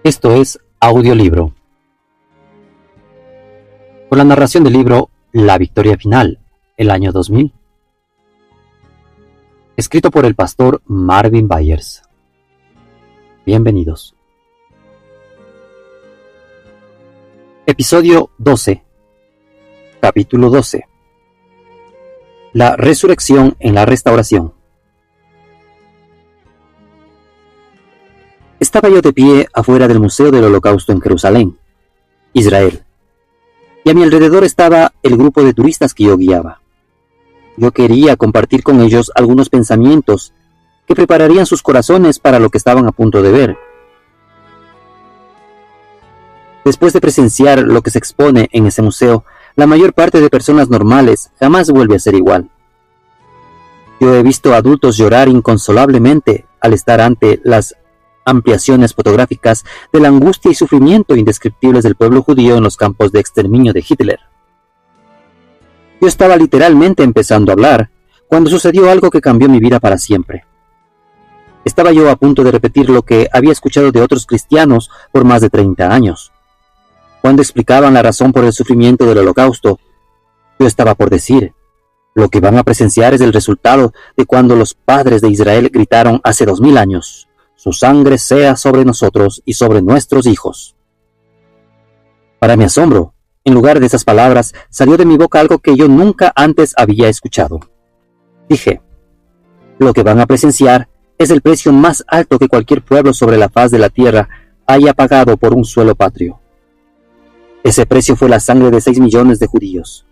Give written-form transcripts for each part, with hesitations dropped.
Esto es audiolibro. Con la narración del libro La Victoria Final, el año 2000. Escrito por el pastor Marvin Byers. Bienvenidos. Episodio 12. Capítulo 12. La resurrección en la restauración. Estaba yo de pie afuera del Museo del Holocausto en Jerusalén, Israel, y a mi alrededor estaba el grupo de turistas que yo guiaba. Yo quería compartir con ellos algunos pensamientos que prepararían sus corazones para lo que estaban a punto de ver. Después de presenciar lo que se expone en ese museo, la mayor parte de personas normales jamás vuelve a ser igual. Yo he visto adultos llorar inconsolablemente al estar ante las ampliaciones fotográficas de la angustia y sufrimiento indescriptibles del pueblo judío en los campos de exterminio de Hitler. Yo estaba literalmente empezando a hablar cuando sucedió algo que cambió mi vida para siempre. Estaba yo a punto de repetir lo que había escuchado de otros cristianos por más de 30 años. Cuando explicaban la razón por el sufrimiento del Holocausto, yo estaba por decir: lo que van a presenciar es el resultado de cuando los padres de Israel gritaron hace 2000 años: su sangre sea sobre nosotros y sobre nuestros hijos. Para mi asombro, en lugar de esas palabras, salió de mi boca algo que yo nunca antes había escuchado. Dije: lo que van a presenciar es el precio más alto que cualquier pueblo sobre la faz de la tierra haya pagado por un suelo patrio. Ese precio fue la sangre de 6 millones de judíos.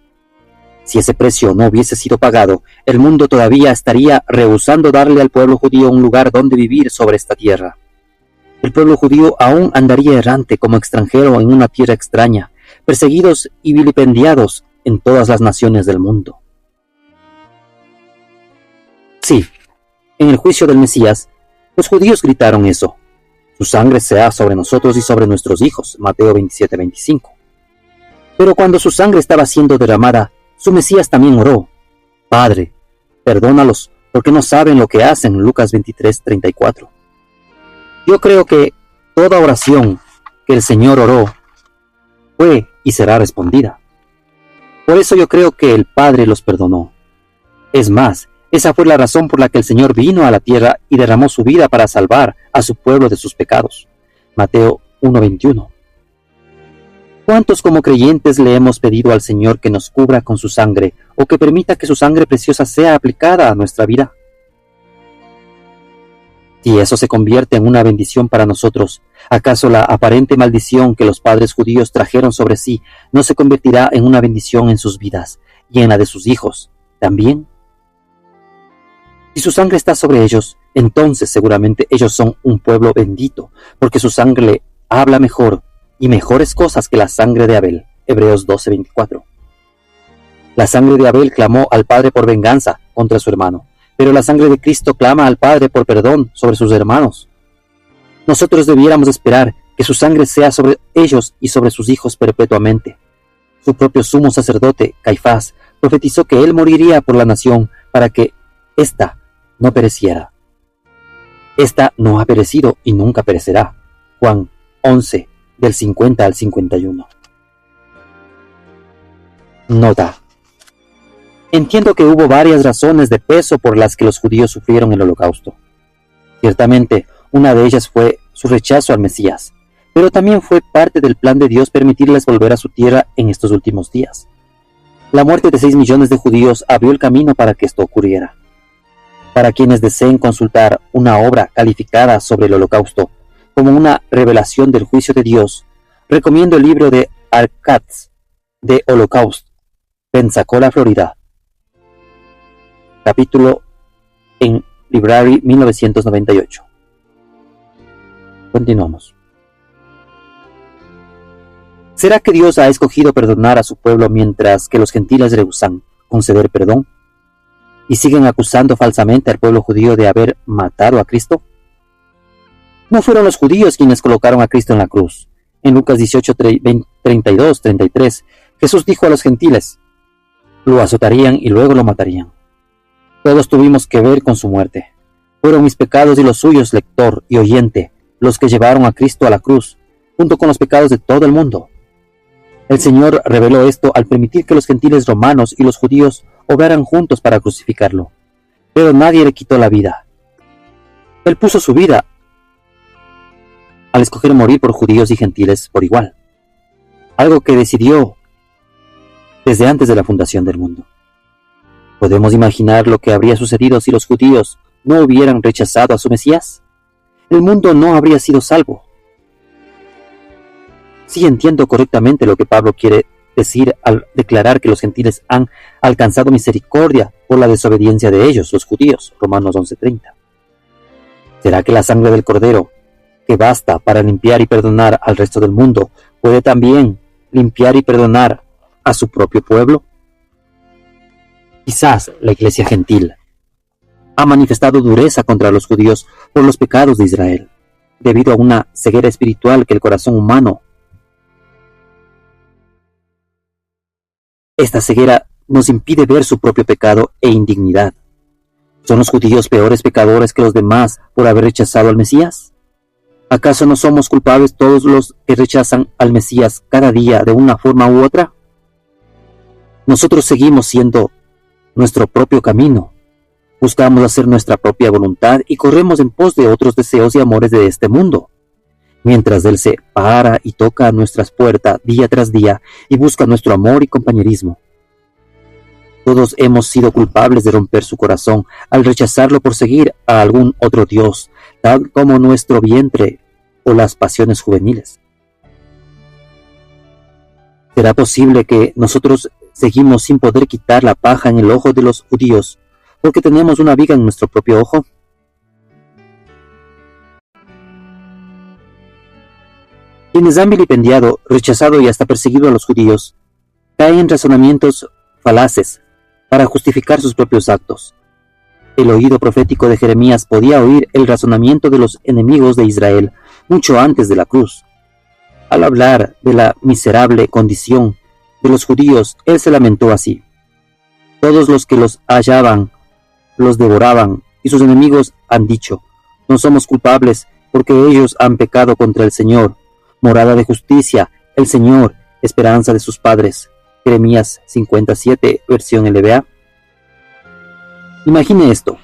Si ese precio no hubiese sido pagado, el mundo todavía estaría rehusando darle al pueblo judío un lugar donde vivir sobre esta tierra. El pueblo judío aún andaría errante como extranjero en una tierra extraña, perseguidos y vilipendiados en todas las naciones del mundo. Sí, en el juicio del Mesías, los judíos gritaron eso: su sangre sea sobre nosotros y sobre nuestros hijos, Mateo 27:25. Pero cuando su sangre estaba siendo derramada, su Mesías también oró: Padre, perdónalos, porque no saben lo que hacen, Lucas 23:34. Yo creo que toda oración que el Señor oró fue y será respondida. Por eso yo creo que el Padre los perdonó. Es más, esa fue la razón por la que el Señor vino a la tierra y derramó su vida para salvar a su pueblo de sus pecados. Mateo 1:21. ¿Cuántos como creyentes le hemos pedido al Señor que nos cubra con su sangre o que permita que su sangre preciosa sea aplicada a nuestra vida? Si eso se convierte en una bendición para nosotros, ¿acaso la aparente maldición que los padres judíos trajeron sobre sí no se convertirá en una bendición en sus vidas y en la de sus hijos también? Si su sangre está sobre ellos, entonces seguramente ellos son un pueblo bendito, porque su sangre habla mejor y mejores cosas que la sangre de Abel, Hebreos 12:24. La sangre de Abel clamó al Padre por venganza contra su hermano, pero la sangre de Cristo clama al Padre por perdón sobre sus hermanos. Nosotros debiéramos esperar que su sangre sea sobre ellos y sobre sus hijos perpetuamente. Su propio sumo sacerdote, Caifás, profetizó que él moriría por la nación para que ésta no pereciera. Esta no ha perecido y nunca perecerá. Juan 11, del 50 al 51. Nota: entiendo que hubo varias razones de peso por las que los judíos sufrieron el Holocausto. Ciertamente, una de ellas fue su rechazo al Mesías, pero también fue parte del plan de Dios permitirles volver a su tierra en estos últimos días. La muerte de 6 millones de judíos abrió el camino para que esto ocurriera. Para quienes deseen consultar una obra calificada sobre el Holocausto como una revelación del juicio de Dios, recomiendo el libro de Arcatz, de Holocaust, Pensacola, Florida. Capítulo en Library 1998. Continuamos. ¿Será que Dios ha escogido perdonar a su pueblo mientras que los gentiles rehusan conceder perdón? ¿Y siguen acusando falsamente al pueblo judío de haber matado a Cristo? No fueron los judíos quienes colocaron a Cristo en la cruz. En Lucas 18:32-33, Jesús dijo a los gentiles: lo azotarían y luego lo matarían. Todos tuvimos que ver con su muerte. Fueron mis pecados y los suyos, lector y oyente, los que llevaron a Cristo a la cruz, junto con los pecados de todo el mundo. El Señor reveló esto al permitir que los gentiles romanos y los judíos obraran juntos para crucificarlo. Pero nadie le quitó la vida. Él puso su vida al escoger morir por judíos y gentiles por igual, algo que decidió desde antes de la fundación del mundo. ¿Podemos imaginar lo que habría sucedido si los judíos no hubieran rechazado a su Mesías? El mundo no habría sido salvo. Sí entiendo correctamente lo que Pablo quiere decir al declarar que los gentiles han alcanzado misericordia por la desobediencia de ellos, los judíos, Romanos 11:30. ¿Será que la sangre del Cordero, que basta para limpiar y perdonar al resto del mundo, puede también limpiar y perdonar a su propio pueblo? Quizás la iglesia gentil ha manifestado dureza contra los judíos por los pecados de Israel, debido a una ceguera espiritual que el corazón humano. Esta ceguera nos impide ver su propio pecado e indignidad. ¿Son los judíos peores pecadores que los demás por haber rechazado al Mesías? ¿Acaso no somos culpables todos los que rechazan al Mesías cada día de una forma u otra? Nosotros seguimos siendo nuestro propio camino. Buscamos hacer nuestra propia voluntad y corremos en pos de otros deseos y amores de este mundo, mientras Él se para y toca a nuestras puertas día tras día y busca nuestro amor y compañerismo. Todos hemos sido culpables de romper su corazón al rechazarlo por seguir a algún otro Dios, tal como nuestro vientre o las pasiones juveniles. ¿Será posible que nosotros seguimos sin poder quitar la paja en el ojo de los judíos porque tenemos una viga en nuestro propio ojo? Quienes han vilipendiado, rechazado y hasta perseguido a los judíos, caen en razonamientos falaces para justificar sus propios actos. El oído profético de Jeremías podía oír el razonamiento de los enemigos de Israel mucho antes de la cruz. Al hablar de la miserable condición de los judíos, él se lamentó así: todos los que los hallaban los devoraban, y sus enemigos han dicho: no somos culpables, porque ellos han pecado contra el Señor, morada de justicia, el Señor, esperanza de sus padres. Jeremías 57, versión LBA. Imagine esto: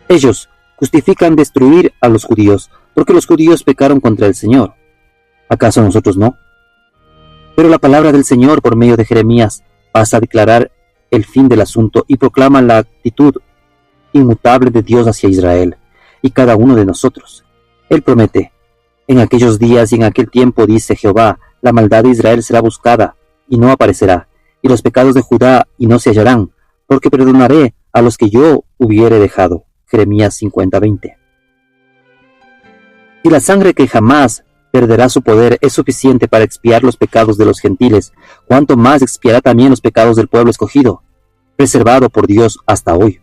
ellos justifican destruir a los judíos porque los judíos pecaron contra el Señor. ¿Acaso nosotros no? Pero la palabra del Señor por medio de Jeremías pasa a declarar el fin del asunto y proclama la actitud inmutable de Dios hacia Israel y cada uno de nosotros. Él promete: en aquellos días y en aquel tiempo, dice Jehová, la maldad de Israel será buscada y no aparecerá, y los pecados de Judá y no se hallarán, porque perdonaré a los que yo hubiere dejado. Jeremías 50:20. Si la sangre que jamás perderá su poder es suficiente para expiar los pecados de los gentiles, ¿cuánto más expiará también los pecados del pueblo escogido, preservado por Dios hasta hoy?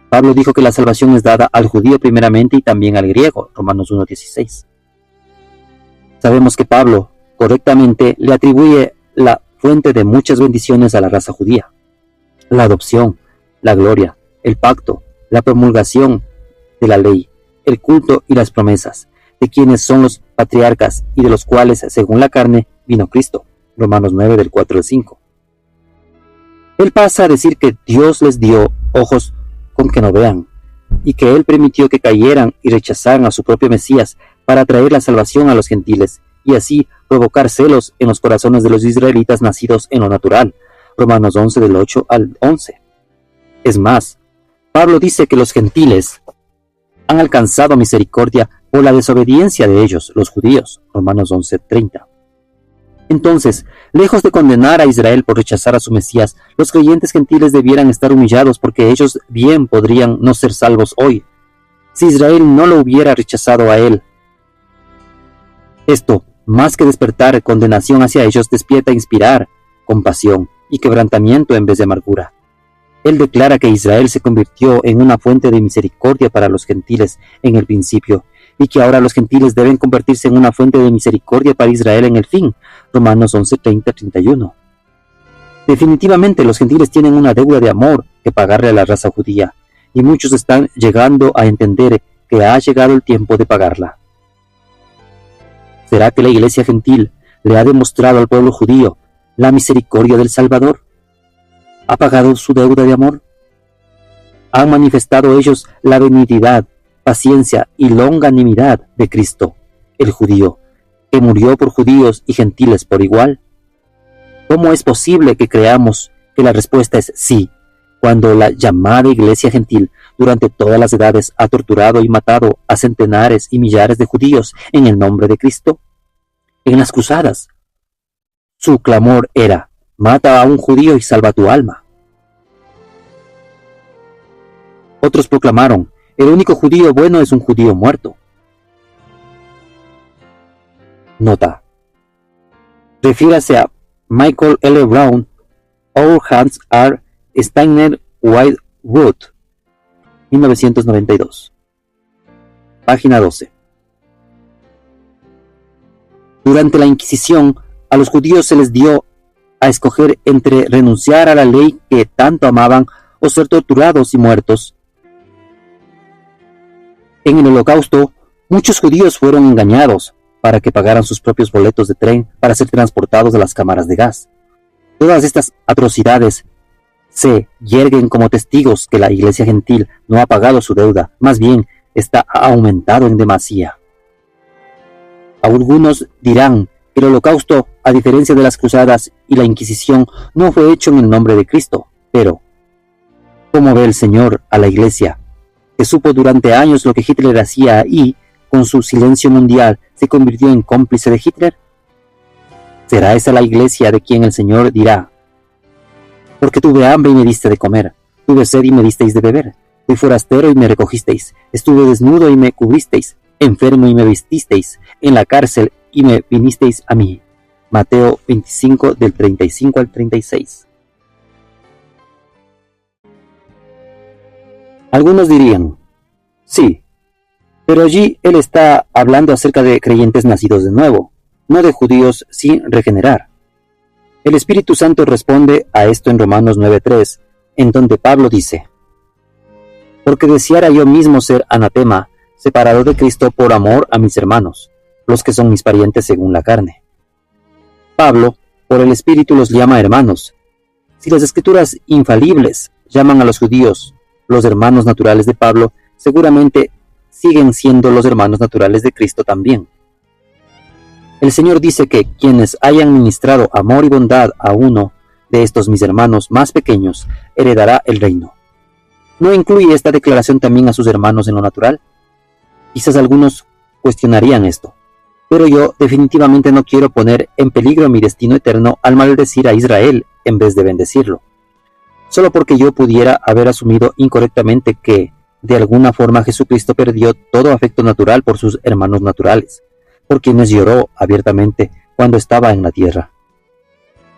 Pablo dijo que la salvación es dada al judío primeramente y también al griego, Romanos 1:16. Sabemos que Pablo correctamente le atribuye la fuente de muchas bendiciones a la raza judía: la adopción, la gloria, el pacto, la promulgación de la ley, el culto y las promesas, de quienes son los patriarcas y de los cuales, según la carne, vino Cristo. Romanos 9, del 4 al 5. Él pasa a decir que Dios les dio ojos con que no vean, y que Él permitió que cayeran y rechazaran a su propio Mesías para traer la salvación a los gentiles, y así provocar celos en los corazones de los israelitas nacidos en lo natural. Romanos 11, del 8 al 11. Es más, Pablo dice que los gentiles han alcanzado misericordia por la desobediencia de ellos, los judíos. Romanos 11:30. Entonces, lejos de condenar a Israel por rechazar a su Mesías, los creyentes gentiles debieran estar humillados porque ellos bien podrían no ser salvos hoy, si Israel no lo hubiera rechazado a él. Esto, más que despertar condenación hacia ellos, despierta inspirar compasión y quebrantamiento en vez de amargura. Él declara que Israel se convirtió en una fuente de misericordia para los gentiles en el principio, y que ahora los gentiles deben convertirse en una fuente de misericordia para Israel en el fin. Romanos 11:30-31. Definitivamente los gentiles tienen una deuda de amor que pagarle a la raza judía, y muchos están llegando a entender que ha llegado el tiempo de pagarla. ¿Será que la Iglesia gentil le ha demostrado al pueblo judío la misericordia del Salvador? ¿Ha pagado su deuda de amor? ¿Han manifestado ellos la benignidad, paciencia y longanimidad de Cristo, el judío, que murió por judíos y gentiles por igual? ¿Cómo es posible que creamos que la respuesta es sí, cuando la llamada Iglesia gentil durante todas las edades ha torturado y matado a centenares y millares de judíos en el nombre de Cristo? En las cruzadas, su clamor era: mata a un judío y salva tu alma. Otros proclamaron: el único judío bueno es un judío muerto. Nota: refiérase a Michael L. Brown, Our Hands Are Steiner White Root, 1992. Página 12. Durante la Inquisición, a los judíos se les dio a escoger entre renunciar a la ley que tanto amaban o ser torturados y muertos. En el Holocausto, muchos judíos fueron engañados para que pagaran sus propios boletos de tren para ser transportados a las cámaras de gas. Todas estas atrocidades se yerguen como testigos que la Iglesia gentil no ha pagado su deuda, más bien está aumentado en demasía. Algunos dirán que el Holocausto, a diferencia de las Cruzadas y la Inquisición, no fue hecho en el nombre de Cristo, pero ¿cómo ve el Señor a la Iglesia, que supo durante años lo que Hitler hacía y, con su silencio mundial, se convirtió en cómplice de Hitler? ¿Será esa la Iglesia de quien el Señor dirá: porque tuve hambre y me diste de comer, tuve sed y me disteis de beber, fui forastero y me recogisteis, estuve desnudo y me cubristeis, enfermo y me vististeis, en la cárcel y me vinisteis a mí? Mateo 25, del 35 al 36. Algunos dirían: sí, pero allí él está hablando acerca de creyentes nacidos de nuevo, no de judíos sin regenerar. El Espíritu Santo responde a esto en Romanos 9:3, en donde Pablo dice: porque deseara yo mismo ser anatema, separado de Cristo por amor a mis hermanos, los que son mis parientes según la carne. Pablo, por el Espíritu, los llama hermanos. Si las Escrituras infalibles llaman a los judíos los hermanos naturales de Pablo, seguramente siguen siendo los hermanos naturales de Cristo también. El Señor dice que quienes hayan ministrado amor y bondad a uno de estos mis hermanos más pequeños, heredará el reino. ¿No incluye esta declaración también a sus hermanos en lo natural? Quizás algunos cuestionarían esto, pero yo definitivamente no quiero poner en peligro mi destino eterno al maldecir a Israel en vez de bendecirlo, solo porque yo pudiera haber asumido incorrectamente que, de alguna forma, Jesucristo perdió todo afecto natural por sus hermanos naturales, por quienes lloró abiertamente cuando estaba en la tierra.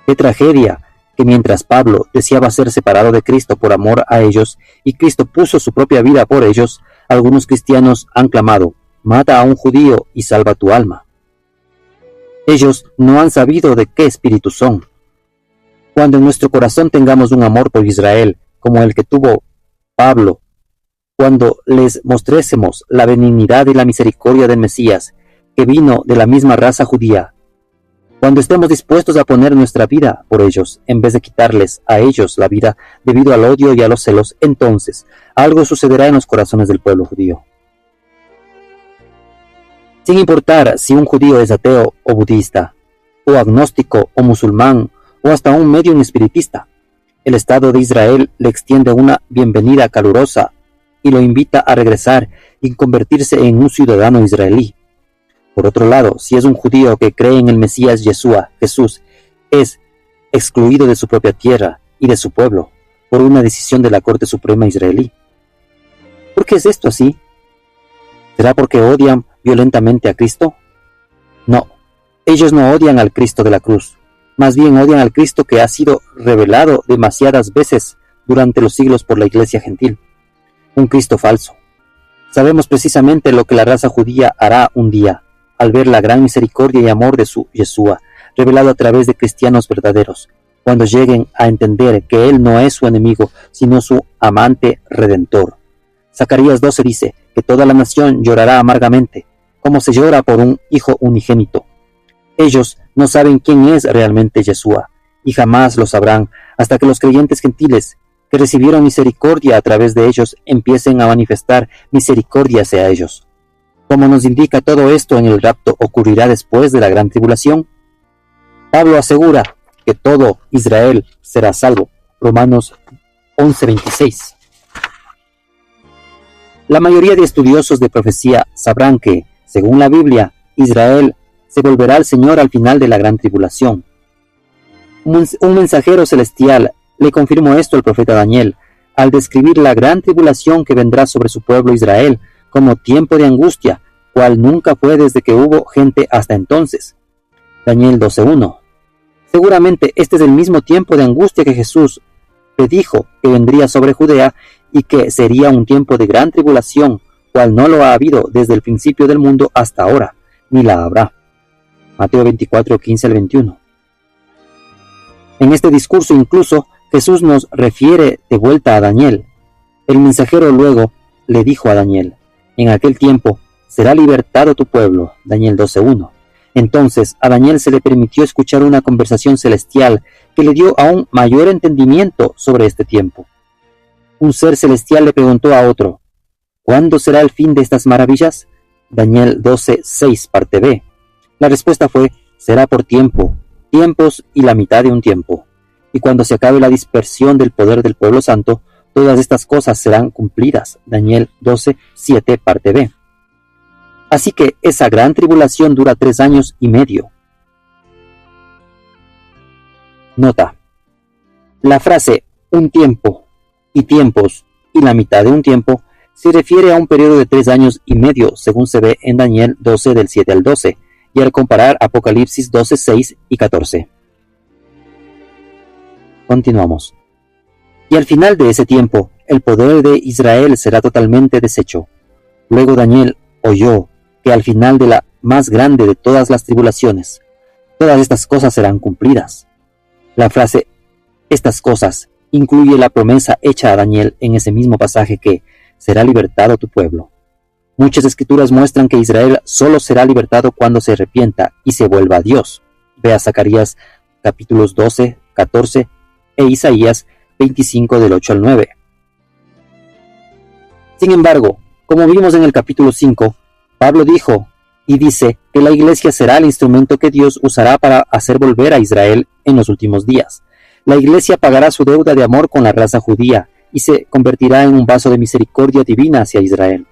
¡Qué tragedia! Que mientras Pablo deseaba ser separado de Cristo por amor a ellos, y Cristo puso su propia vida por ellos, algunos cristianos han clamado: mata a un judío y salva tu alma. Ellos no han sabido de qué espíritu son. Cuando en nuestro corazón tengamos un amor por Israel, como el que tuvo Pablo, cuando les mostrésemos la benignidad y la misericordia del Mesías, que vino de la misma raza judía, cuando estemos dispuestos a poner nuestra vida por ellos, en vez de quitarles a ellos la vida debido al odio y a los celos, entonces algo sucederá en los corazones del pueblo judío. Sin importar si un judío es ateo o budista, o agnóstico o musulmán, o hasta un medium espiritista, el Estado de Israel le extiende una bienvenida calurosa y lo invita a regresar y convertirse en un ciudadano israelí. Por otro lado, si es un judío que cree en el Mesías Yeshua, Jesús, es excluido de su propia tierra y de su pueblo por una decisión de la Corte Suprema israelí. ¿Por qué es esto así? ¿Será porque odian violentamente a Cristo? No, ellos no odian al Cristo de la cruz, más bien odian al Cristo que ha sido revelado demasiadas veces durante los siglos por la Iglesia gentil. Un Cristo falso. Sabemos precisamente lo que la raza judía hará un día, al ver la gran misericordia y amor de su Yeshua, revelado a través de cristianos verdaderos, cuando lleguen a entender que Él no es su enemigo, sino su amante redentor. Zacarías 12 dice que toda la nación llorará amargamente, como se llora por un hijo unigénito. Ellos no saben quién es realmente Yeshua, y jamás lo sabrán hasta que los creyentes gentiles que recibieron misericordia a través de ellos empiecen a manifestar misericordia hacia ellos. Como nos indica todo esto en el rapto ocurrirá después de la gran tribulación, Pablo asegura que todo Israel será salvo. Romanos 11:26. La mayoría de estudiosos de profecía sabrán que, según la Biblia, Israel se volverá al Señor al final de la gran tribulación. Un mensajero celestial le confirmó esto al profeta Daniel, al describir la gran tribulación que vendrá sobre su pueblo Israel como tiempo de angustia, cual nunca fue desde que hubo gente hasta entonces. Daniel 12:1. Seguramente este es el mismo tiempo de angustia que Jesús predijo que vendría sobre Judea y que sería un tiempo de gran tribulación, cual no lo ha habido desde el principio del mundo hasta ahora, ni la habrá. Mateo 24:15-21. En este discurso incluso Jesús nos refiere de vuelta a Daniel. El mensajero luego le dijo a Daniel: en aquel tiempo será libertado tu pueblo. Daniel 12:1. Entonces a Daniel se le permitió escuchar una conversación celestial que le dio aún mayor entendimiento sobre este tiempo. Un ser celestial le preguntó a otro: ¿cuándo será el fin de estas maravillas? Daniel 12:6, parte B. La respuesta fue: será por tiempo, tiempos y la mitad de un tiempo. Y cuando se acabe la dispersión del poder del pueblo santo, todas estas cosas serán cumplidas. Daniel 12:7, parte B. Así que esa gran tribulación dura 3 años y medio. Nota: la frase un tiempo y tiempos y la mitad de un tiempo se refiere a un periodo de 3 años y medio, según se ve en Daniel 12 del 7 al 12, y al comparar Apocalipsis 12, 6 y 14. Continuamos. Y al final de ese tiempo, el poder de Israel será totalmente deshecho. Luego Daniel oyó que al final de la más grande de todas las tribulaciones, todas estas cosas serán cumplidas. La frase estas cosas incluye la promesa hecha a Daniel en ese mismo pasaje que será libertado tu pueblo. Muchas escrituras muestran que Israel solo será libertado cuando se arrepienta y se vuelva a Dios. Vea Zacarías capítulos 12, 14 e Isaías 25 del 8 al 9. Sin embargo, como vimos en el capítulo 5, Pablo dijo y dice que la iglesia será el instrumento que Dios usará para hacer volver a Israel en los últimos días. La iglesia pagará su deuda de amor con la raza judía y se convertirá en un vaso de misericordia divina hacia Israel.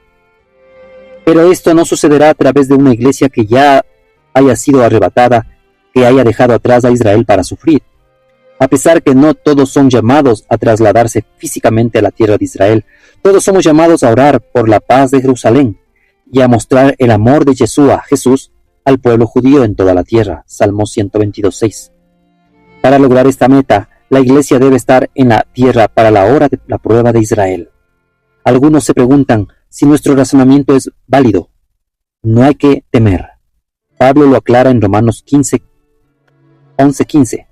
Pero esto no sucederá a través de una iglesia que ya haya sido arrebatada, que haya dejado atrás a Israel para sufrir. A pesar que no todos son llamados a trasladarse físicamente a la tierra de Israel, todos somos llamados a orar por la paz de Jerusalén y a mostrar el amor de Yeshua, Jesús, al pueblo judío en toda la tierra. Salmo 122:6. Para lograr esta meta, la iglesia debe estar en la tierra para la hora de la prueba de Israel. Algunos se preguntan si nuestro razonamiento es válido. No hay que temer. Pablo lo aclara en Romanos 11:15.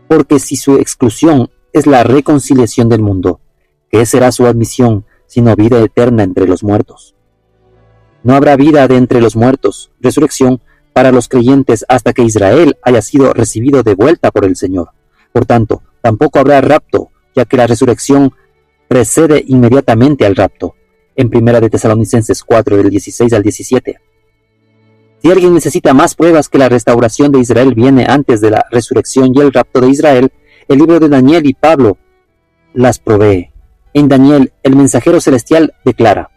Porque si su exclusión es la reconciliación del mundo, ¿qué será su admisión sino vida eterna entre los muertos? No habrá vida de entre los muertos, resurrección, para los creyentes hasta que Israel haya sido recibido de vuelta por el Señor. Por tanto, tampoco habrá rapto, ya que la resurrección precede inmediatamente al rapto, en 1 de Tesalonicenses 4 del 16 al 17. Si alguien necesita más pruebas que la restauración de Israel viene antes de la resurrección y el rapto de Israel, el libro de Daniel y Pablo las provee. En Daniel, el mensajero celestial declara: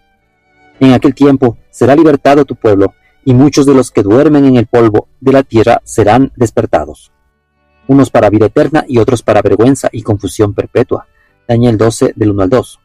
en aquel tiempo será libertado tu pueblo, y muchos de los que duermen en el polvo de la tierra serán despertados, unos para vida eterna y otros para vergüenza y confusión perpetua. Daniel 12 del 1 al 2.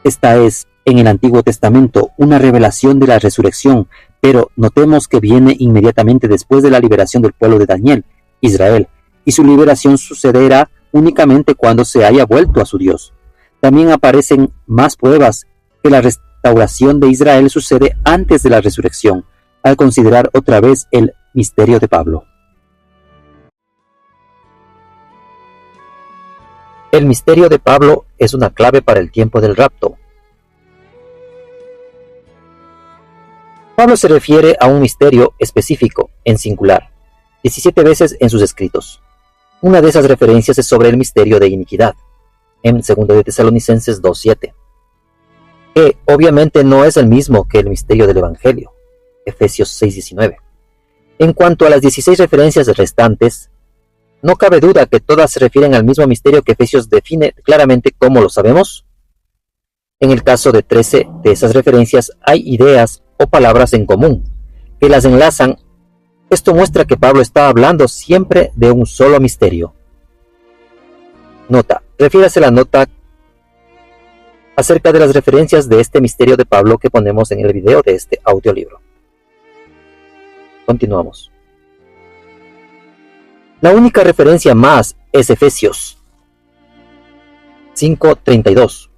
Esta es, en el Antiguo Testamento, una revelación de la resurrección, pero notemos que viene inmediatamente después de la liberación del pueblo de Daniel, Israel, y su liberación sucederá únicamente cuando se haya vuelto a su Dios. También aparecen más pruebas que la restauración de Israel sucede antes de la resurrección, al considerar otra vez el misterio de Pablo. El misterio de Pablo es una clave para el tiempo del rapto. Pablo se refiere a un misterio específico, en singular, 17 veces en sus escritos. Una de esas referencias es sobre el misterio de iniquidad, en 2 de Tesalonicenses 2:7, que obviamente no es el mismo que el misterio del Evangelio, Efesios 6:19. En cuanto a las 16 referencias restantes, no cabe duda que todas se refieren al mismo misterio que Efesios define claramente. ¿Cómo lo sabemos? En el caso de 13 de esas referencias hay ideas o palabras en común, que las enlazan. Esto muestra que Pablo está hablando siempre de un solo misterio. Nota: refiérase a la nota acerca de las referencias de este misterio de Pablo que ponemos en el video de este audiolibro. Continuamos. La única referencia más es Efesios 5:32,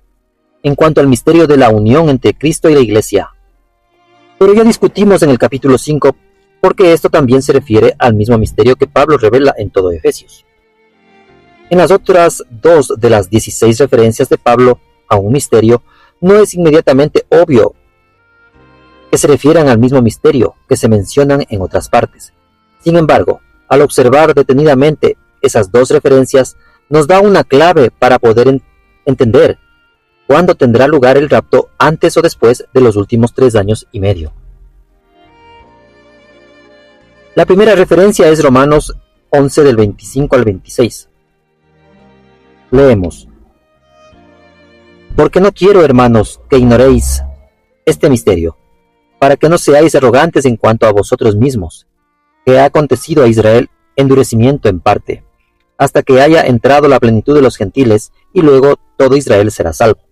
en cuanto al misterio de la unión entre Cristo y la Iglesia. Pero ya discutimos en el capítulo 5 porque esto también se refiere al mismo misterio que Pablo revela en todo Efesios. En las otras 2 de las 16 referencias de Pablo a un misterio, no es inmediatamente obvio que se refieran al mismo misterio que se mencionan en otras partes. Sin embargo, al observar detenidamente esas 2 referencias, nos da una clave para poder entender cuándo tendrá lugar el rapto, antes o después de los últimos 3 años y medio. La primera referencia es Romanos 11 del 25 al 26. Leemos: Porque no quiero, hermanos, que ignoréis este misterio, para que no seáis arrogantes en cuanto a vosotros mismos, que ha acontecido a Israel endurecimiento en parte, hasta que haya entrado la plenitud de los gentiles, y luego todo Israel será salvo.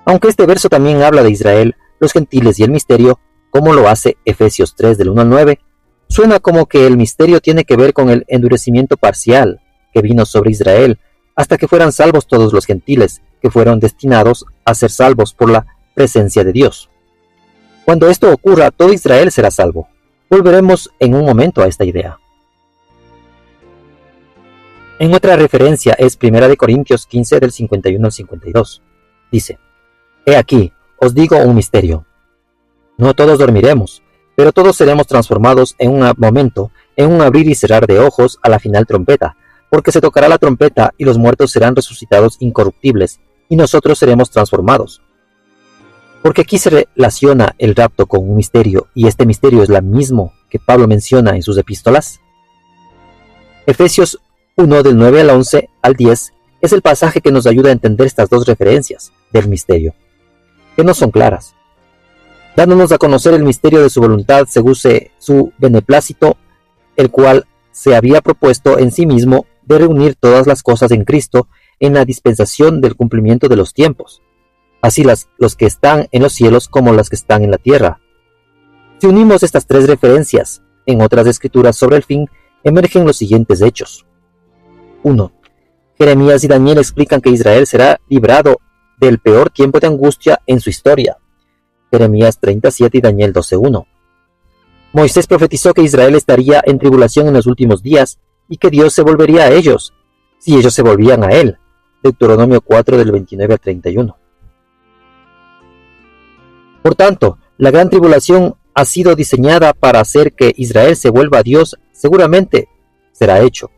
Aunque este verso también habla de Israel, los gentiles y el misterio, como lo hace Efesios 3 del 1 al 9, suena como que el misterio tiene que ver con el endurecimiento parcial que vino sobre Israel, hasta que fueran salvos todos los gentiles, que fueron destinados a ser salvos por la presencia de Dios. Cuando esto ocurra, todo Israel será salvo. Volveremos en un momento a esta idea. En otra referencia es 1 Corintios 15 del 51 al 52. Dice: He aquí, os digo un misterio. No todos dormiremos, pero todos seremos transformados en un momento, en un abrir y cerrar de ojos, a la final trompeta, porque se tocará la trompeta y los muertos serán resucitados incorruptibles, y nosotros seremos transformados. Porque aquí se relaciona el rapto con un misterio, y este misterio es la mismo que Pablo menciona en sus epístolas. Efesios 1 del 9 al 11 al 10 es el pasaje que nos ayuda a entender estas 2 referencias del misterio, que no son claras, dándonos a conocer el misterio de su voluntad según su beneplácito, el cual se había propuesto en sí mismo de reunir todas las cosas en Cristo en la dispensación del cumplimiento de los tiempos, así los que están en los cielos como las que están en la tierra. Si unimos estas 3 referencias en otras escrituras sobre el fin, emergen los siguientes hechos. 1. Jeremías y Daniel explican que Israel será librado del peor tiempo de angustia en su historia. Jeremías 37 y Daniel 12:1. Moisés profetizó que Israel estaría en tribulación en los últimos días y que Dios se volvería a ellos, si ellos se volvían a él. Deuteronomio 4 del 29 al 31. Por tanto, la gran tribulación ha sido diseñada para hacer que Israel se vuelva a Dios. Seguramente será hecho.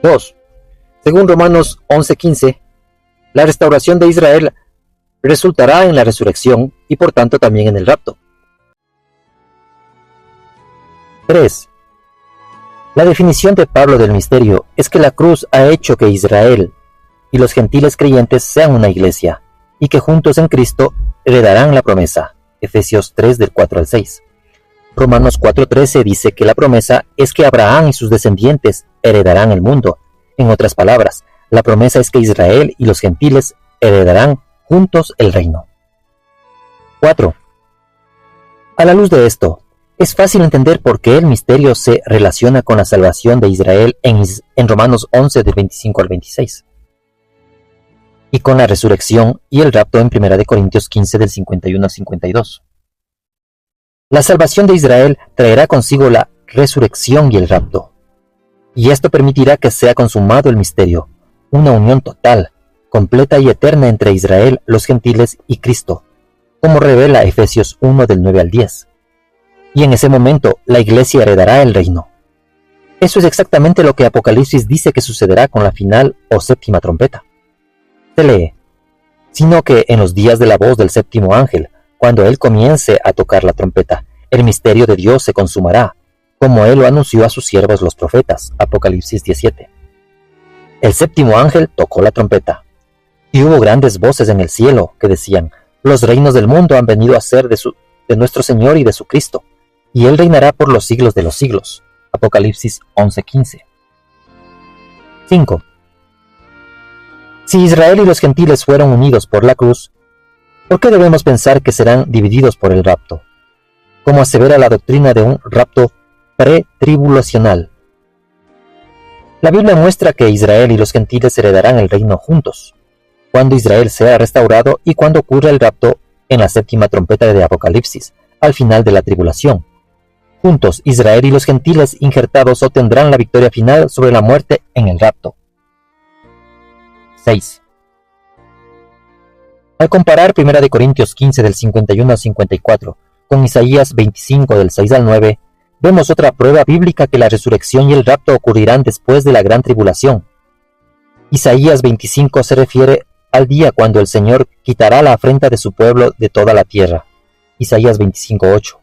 2. Según Romanos 11:15, la restauración de Israel resultará en la resurrección y por tanto también en el rapto. 3. La definición de Pablo del misterio es que la cruz ha hecho que Israel y los gentiles creyentes sean una iglesia, y que juntos en Cristo heredarán la promesa. Efesios 3 del 4 al 6. Romanos 4:13 dice que la promesa es que Abraham y sus descendientes heredarán el mundo. En otras palabras, la promesa es que Israel y los gentiles heredarán juntos el reino. 4. A la luz de esto, es fácil entender por qué el misterio se relaciona con la salvación de Israel en Romanos 11 del 25 al 26, y con la resurrección y el rapto en 1 Corintios 15 del 51 al 52. La salvación de Israel traerá consigo la resurrección y el rapto, y esto permitirá que sea consumado el misterio, una unión total, completa y eterna entre Israel, los gentiles y Cristo, como revela Efesios 1 del 9 al 10. Y en ese momento la iglesia heredará el reino. Eso es exactamente lo que Apocalipsis dice que sucederá con la final o séptima trompeta. Se lee: sino que en los días de la voz del séptimo ángel, cuando él comience a tocar la trompeta, el misterio de Dios se consumará, como él lo anunció a sus siervos los profetas. Apocalipsis 17. El séptimo ángel tocó la trompeta, y hubo grandes voces en el cielo que decían: los reinos del mundo han venido a ser de nuestro Señor y de su Cristo, y él reinará por los siglos de los siglos. Apocalipsis 11:15. 5. Si Israel y los gentiles fueron unidos por la cruz, ¿por qué debemos pensar que serán divididos por el rapto? Como asevera la doctrina de un rapto pretribulacional. La Biblia muestra que Israel y los gentiles heredarán el reino juntos, cuando Israel sea restaurado y cuando ocurra el rapto en la séptima trompeta de Apocalipsis, al final de la tribulación. Juntos, Israel y los gentiles injertados obtendrán la victoria final sobre la muerte en el rapto. 6. Al comparar 1 Corintios 15 del 51 al 54 con Isaías 25 del 6 al 9, vemos otra prueba bíblica que la resurrección y el rapto ocurrirán después de la gran tribulación. Isaías 25 se refiere al día cuando el Señor quitará la afrenta de su pueblo de toda la tierra. Isaías 25:8.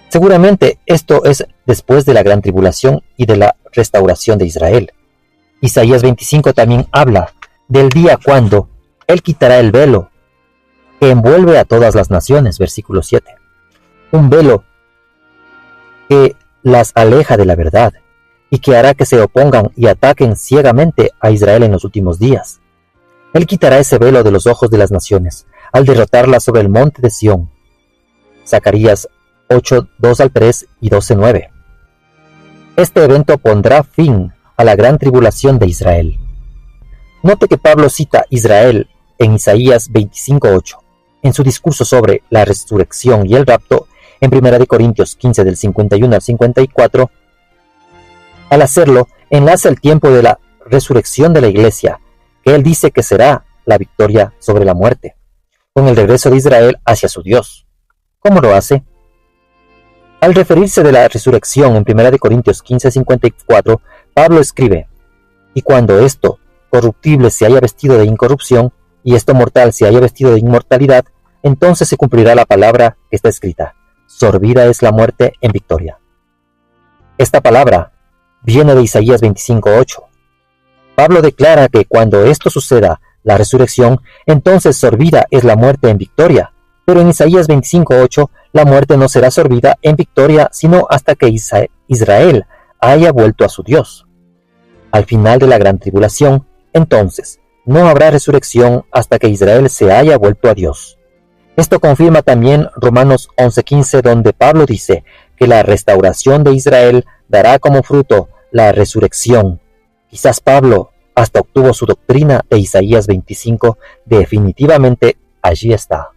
Seguramente esto es después de la gran tribulación y de la restauración de Israel. Isaías 25 también habla del día cuando Él quitará el velo que envuelve a todas las naciones, versículo 7. Un velo que las aleja de la verdad y que hará que se opongan y ataquen ciegamente a Israel en los últimos días. Él quitará ese velo de los ojos de las naciones al derrotarla sobre el monte de Sión. Zacarías 8, 2 al 3 y 12:9. Este evento pondrá fin a la gran tribulación de Israel. Note que Pablo cita Israel en Isaías 25:8 en su discurso sobre la resurrección y el rapto en 1 Corintios 15 del 51 al 54. Al hacerlo, enlaza el tiempo de la resurrección de la iglesia, que él dice que será la victoria sobre la muerte, con el regreso de Israel hacia su Dios. ¿Cómo lo hace? Al referirse de la resurrección en 1 Corintios 15:54, Pablo escribe: y cuando esto corruptible se haya vestido de incorrupción, y esto mortal se haya vestido de inmortalidad, entonces se cumplirá la palabra que está escrita: sorbida es la muerte en victoria. Esta palabra viene de Isaías 25:8. Pablo declara que cuando esto suceda, la resurrección, entonces sorbida es la muerte en victoria. Pero en Isaías 25:8, la muerte no será sorbida en victoria, sino hasta que Israel haya vuelto a su Dios. Al final de la gran tribulación, entonces, no habrá resurrección hasta que Israel se haya vuelto a Dios. Esto confirma también Romanos 11:15, donde Pablo dice que la restauración de Israel dará como fruto la resurrección. Quizás Pablo hasta obtuvo su doctrina de Isaías 25, definitivamente allí está.